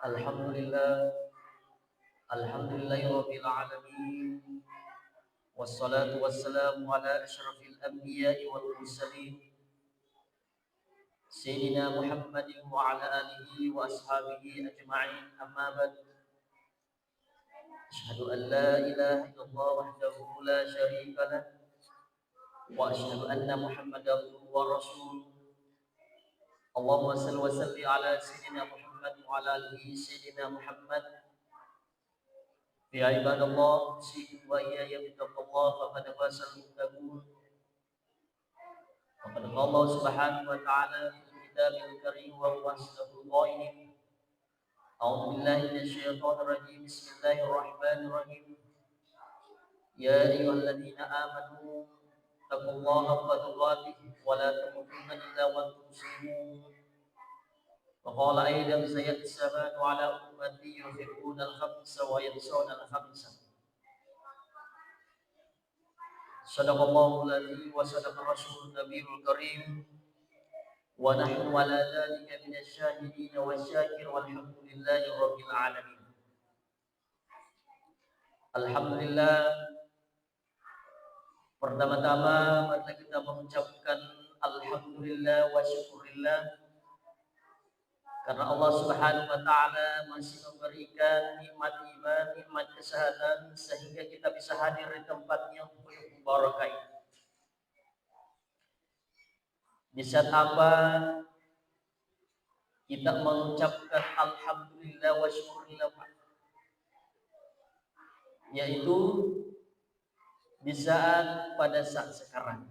Alhamdulillah, alhamdulillahi rabbil alamin. Wassalatu wassalamu ala asyrafil anbiya'i wal mursalin Sayyidina Muhammadin wa ala alihi wa ashabihi ajma'in. Amma ba'd. Asyhadu an la ilaha illallah wahdahu la syarika lah wa asyhadu anna Muhammadan abduhu wa rasuluh. Allahumma shalli wa salli ala sayyidina Muhammad wa ala alihi sayyidina Muhammad. Ya ibadallah, usikum wa iyaya bittaqwallah faqad fazal muttaqun. Faqad qala Allah Subhanahu wa ta'ala fil kitabil karim wa huwa asdaqul qailin. A'udzu billahi minasyaitonir rajim. Bismillahirrahmanirrahim. Ya ayyuhalladzina amanu taqullaha haqqa tuqatih wa la tamutunna illa wa antum muslimun. Wa qala aidan sayatsabanu ala ummati yuhibbuna al-khamsa wa yansawna al-khamsa. Sadaqallahul ladzi wa sadaqa rasulun nabiyul karim wa nahnu ala dzalika minasyahidin wasyakir walhamdulillahi rabbil alamin. Alhamdulillah, pertama-tama mari kita mengucapkan alhamdulillah wa syukurillah karena Allah Subhanahu wa taala masih memberikan nikmat iman, nikmat kesehatan sehingga kita bisa hadir di tempat yang penuh barakah. Di saat apa kita mengucapkan alhamdulillah wa syukurillah, yaitu di saat pada saat sekarang.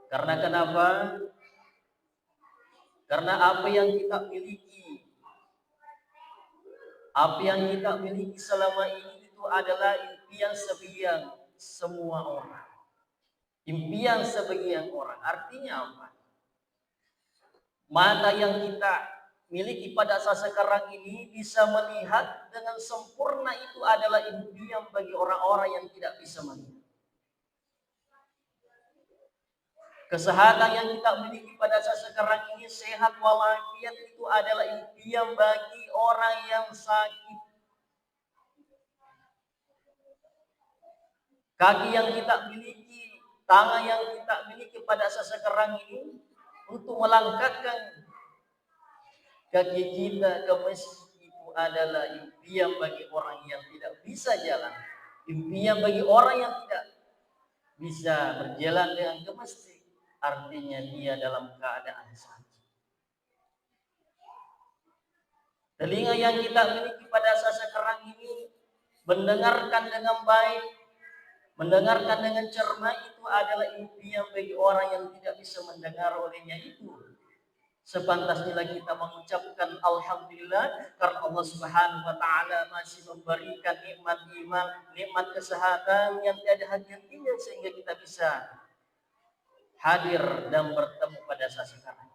Karena kenapa? Karena apa yang kita miliki, selama ini itu adalah impian sebagian semua orang. Impian sebagian orang artinya apa? Mata yang kita miliki pada saat sekarang ini bisa melihat dengan sempurna itu adalah impian bagi orang-orang yang tidak bisa melihat. Kesehatan yang kita miliki pada saat sekarang ini, sehat walafiat, itu adalah impian bagi orang yang sakit. Kaki yang kita miliki, tangan yang kita miliki pada saat sekarang ini untuk melangkahkan kaki kita ke masjid itu adalah impian bagi orang yang tidak bisa jalan. Impian bagi orang yang tidak bisa berjalan dengan ke masjid, artinya dia dalam keadaan sakit. Telinga yang kita miliki pada saat sekarang ini mendengarkan dengan baik, mendengarkan dengan cermat, itu adalah impian bagi orang yang tidak bisa mendengar. Olehnya itu sepantasnya kita mengucapkan alhamdulillah karena Allah Subhanahu wa taala masih memberikan nikmat iman, nikmat kesehatan yang tiada henti-hentinya sehingga kita bisa hadir dan bertemu pada saat sekarang.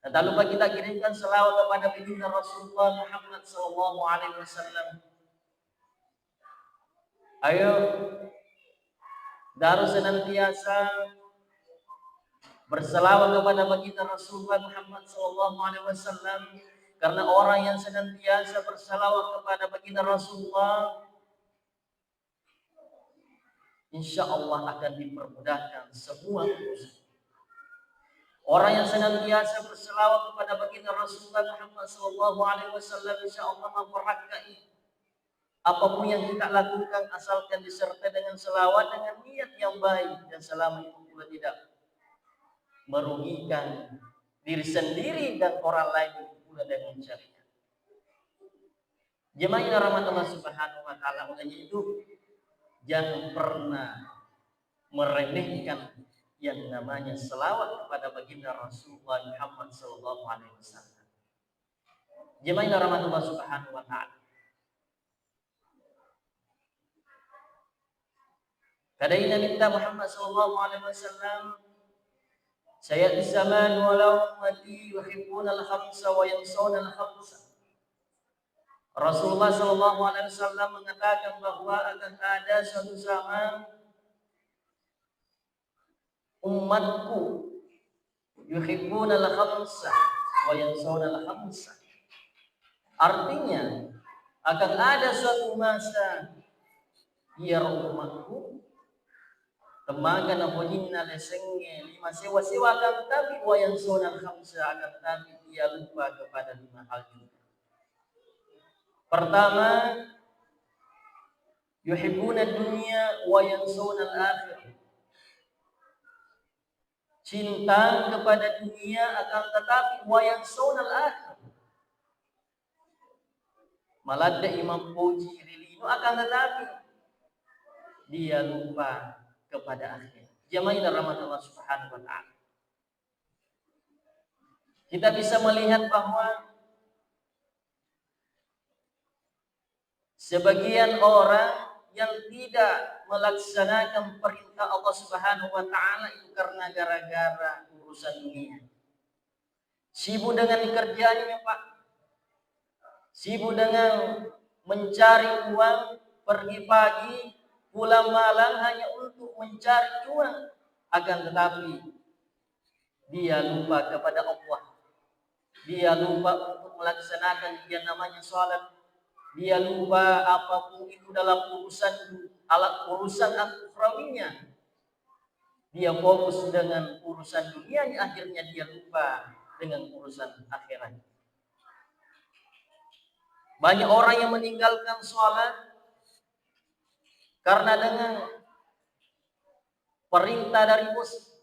Dan tak lupa kita kirimkan selawat kepada baginda Rasulullah Muhammad sallallahu alaihi wasallam. Ayo harus senantiasa berselawat kepada baginda Rasulullah Muhammad sallallahu alaihi wasallam, karena orang yang senantiasa berselawat kepada baginda Rasulullah insya Allah akan dipermudahkan semua urusan. Orang yang senantiasa berselawat kepada baginda Rasulullah Muhammad sallallahu alaihi wasallam insya Allah memperakahi apapun yang kita lakukan, asalkan disertai dengan selawat dengan niat yang baik, dan selama itu pula tidak merugikan diri sendiri dan orang lain pula dengan syariat. Jemaah yang rahmat Allah Subhanahu wa taala, olehnya itu jangan pernah meremehkan yang namanya selawat kepada baginda Rasulullah Muhammad sallallahu alaihi wasallam. Jemaah yang rahmat Allah Subhanahu wa taala, kadaina minta Muhammad sallallahu alaihi wasallam, sayati zaman walau ummati yuhibbuna al-khamsa wa yansawna al-khamsa. Rasulullah sallallahu alaihi wasallam mengatakan bahwa akan ada suatu zaman umatku yuhibbuna al-khamsa wa yansawna al-khamsa. Artinya akan ada suatu masa dia umatku temaga na hojinna lesenge lima sewa-sewa akan tapi wa yansawna al-khamsa akan tapi dia lupa kepada 5 hal juga. Pertama, yuhibbuna dunya wa yansawna al-akhirah. Cinta kepada dunia akan tetapi wa yansawna al-akhirah. Maladda Imam Puji Rilino akan tetapi dia lupa kepada akhirat. Jamaah rahmat Allah Subhanahu wa taala. Kita bisa melihat bahwa sebagian orang yang tidak melaksanakan perintah Allah Subhanahu wa taala itu karena gara-gara urusan dunia. Sibuk dengan kerjaannya, Pak. Sibuk dengan mencari uang, pergi pagi, pulang malam hanya untuk mencari uang. Akan tetapi dia lupa kepada Allah. Dia lupa untuk melaksanakan yang namanya salat. Dia lupa apapun itu dalam urusan akhrawinya. Dia fokus dengan urusan dunia, akhirnya dia lupa dengan urusan akhirat. Banyak orang yang meninggalkan sholat karena dengan perintah dari bos.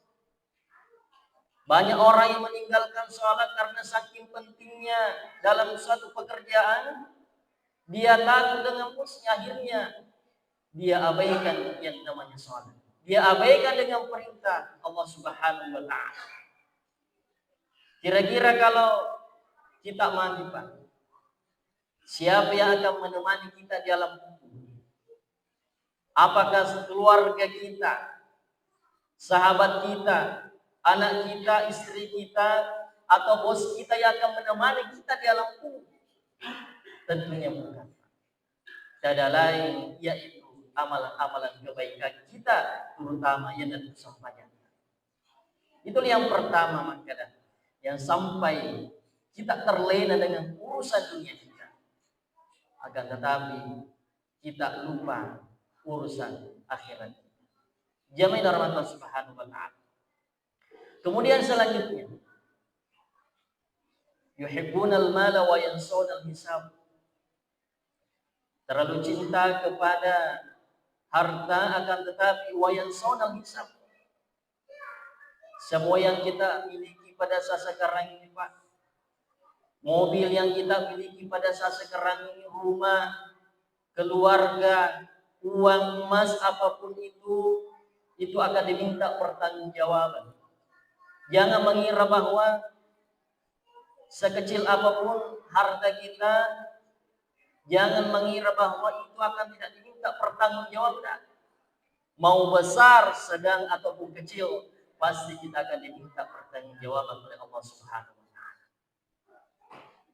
Banyak orang yang meninggalkan sholat karena saking pentingnya dalam suatu pekerjaan. Dia takut dengan bosnya, akhirnya dia abaikan yang namanya sholat. Dia abaikan dengan perintah Allah Subhanahu wa ta'ala. Kira-kira kalau kita mati, Pak, siapa yang akan menemani kita di alam kubur? Apakah keluarga kita, sahabat kita, anak kita, istri kita, atau bos kita yang akan menemani kita di alam kubur? Tentunya bukan. Tiada lain yaitu amalan-amalan kebaikan kita, terutama yang dan sampainya. Itu yang pertama, maka yang sampai kita terlena dengan urusan dunia kita. Akan tetapi kita lupa urusan akhirat. Jamaah rahmat Subhanahu wa ta'ala. Kemudian selanjutnya, yuhibbunal mala wa yansawna al-hisab. Terlalu cinta kepada harta akan tetapi wa yansawna al-hisab. Semua yang kita miliki pada saat sekarang ini, Pak, mobil yang kita miliki pada saat sekarang ini, rumah, keluarga, uang, emas, apapun itu akan diminta pertanggungjawaban. Jangan mengira bahwa sekecil apapun harta kita, jangan mengira bahwa itu akan tidak diminta pertanggungjawaban. Mau besar, sedang ataupun kecil, pasti kita akan diminta pertanggungjawaban oleh Allah Subhanahu wa ta'ala.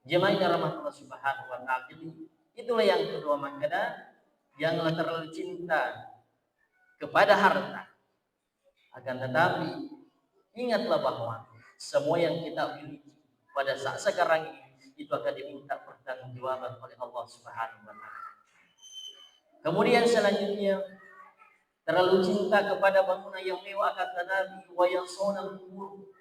Jemaah rahmatullah Subhanahu wa ta'ala. Itulah yang kedua, makanya janganlah terlalu cinta kepada harta. Akan tetapi ingatlah bahwa semua yang kita miliki pada saat sekarang ini itu akan diminta pertanggungjawaban oleh Allah Subhanahu wa ta'ala. Kemudian selanjutnya, terlalu cinta kepada bangunan yang mewah akan tetapi wa yansawna al-qubur.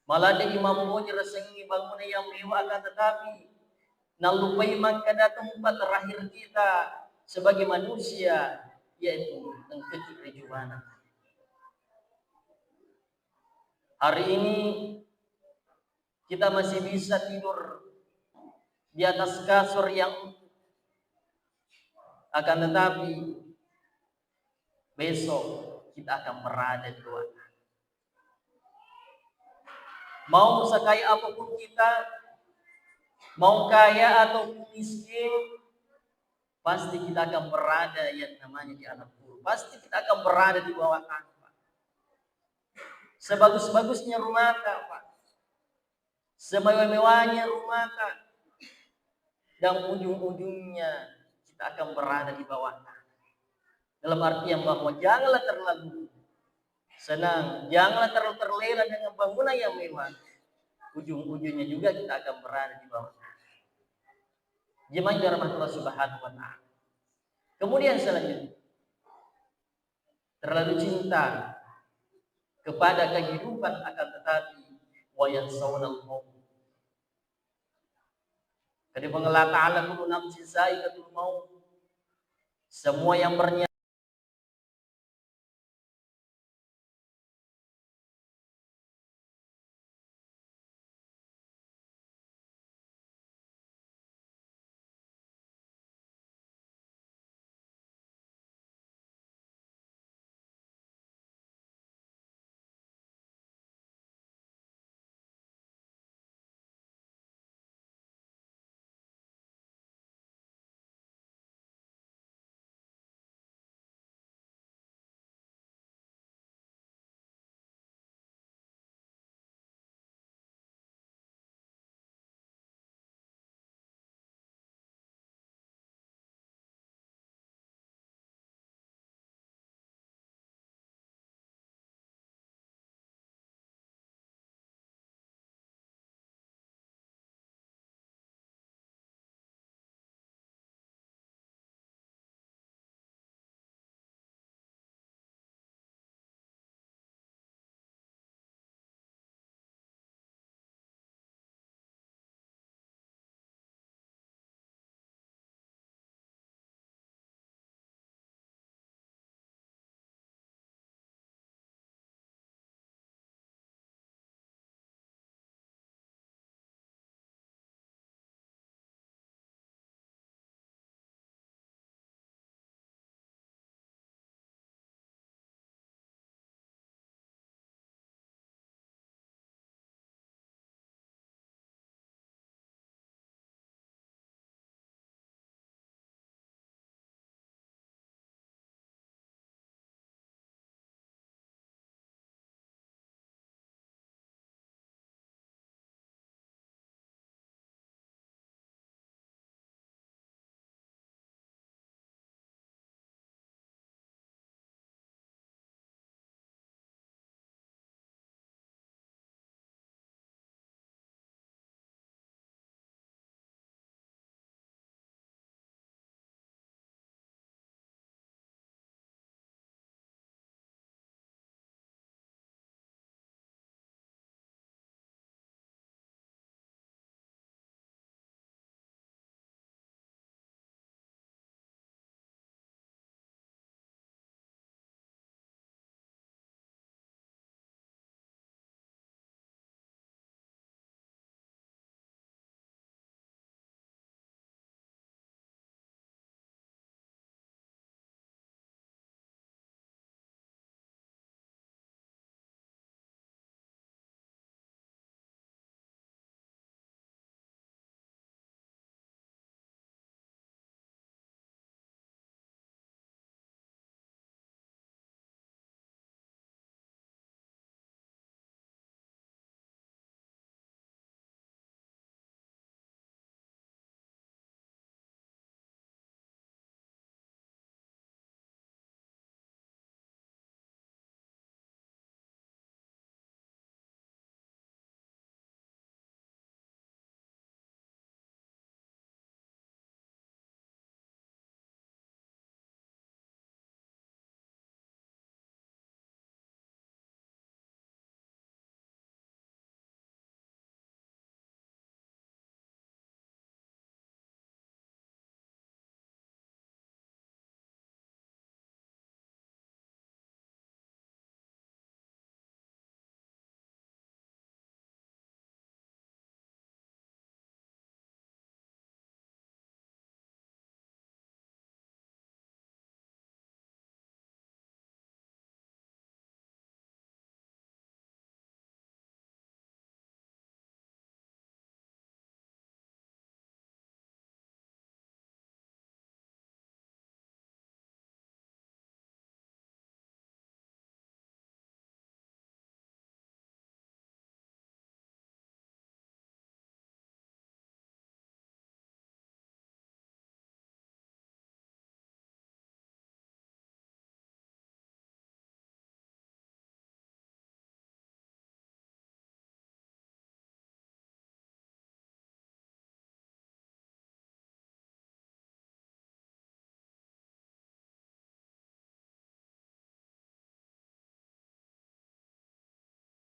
Malah ada Imam Bukhari resengi bangunan yang mewah akan tetapi nalupai makna tempat terakhir kita sebagai manusia, yaitu engkeki kejuwana. Hari ini kita masih bisa tidur di atas kasur yang akan tetapi besok kita akan berada di luar. Mau sekaya apapun kita, mau kaya ataupun miskin, pasti kita akan berada yang namanya di alam kubur. Pasti kita akan berada di bawah tanah. Sebagus-bagusnya rumah Pak, semewah-mewahnya rumah, dan ujung-ujungnya kita akan berada di bawah tanah. Dalam artian bahwa janganlah terlalu senang, janganlah terlalu terlena dengan bangunan yang mewah. ujung-ujungnya juga kita akan berada di bawah. Jemaah rahmat Allah Subhanahu wa taala. Kemudian selanjutnya, terlalu cinta kepada kehidupan akan tetapi wa yansawna al-maut. Kata Allah Ta'ala kullu nafsin za'iqatul maut. Semua yang bernyawa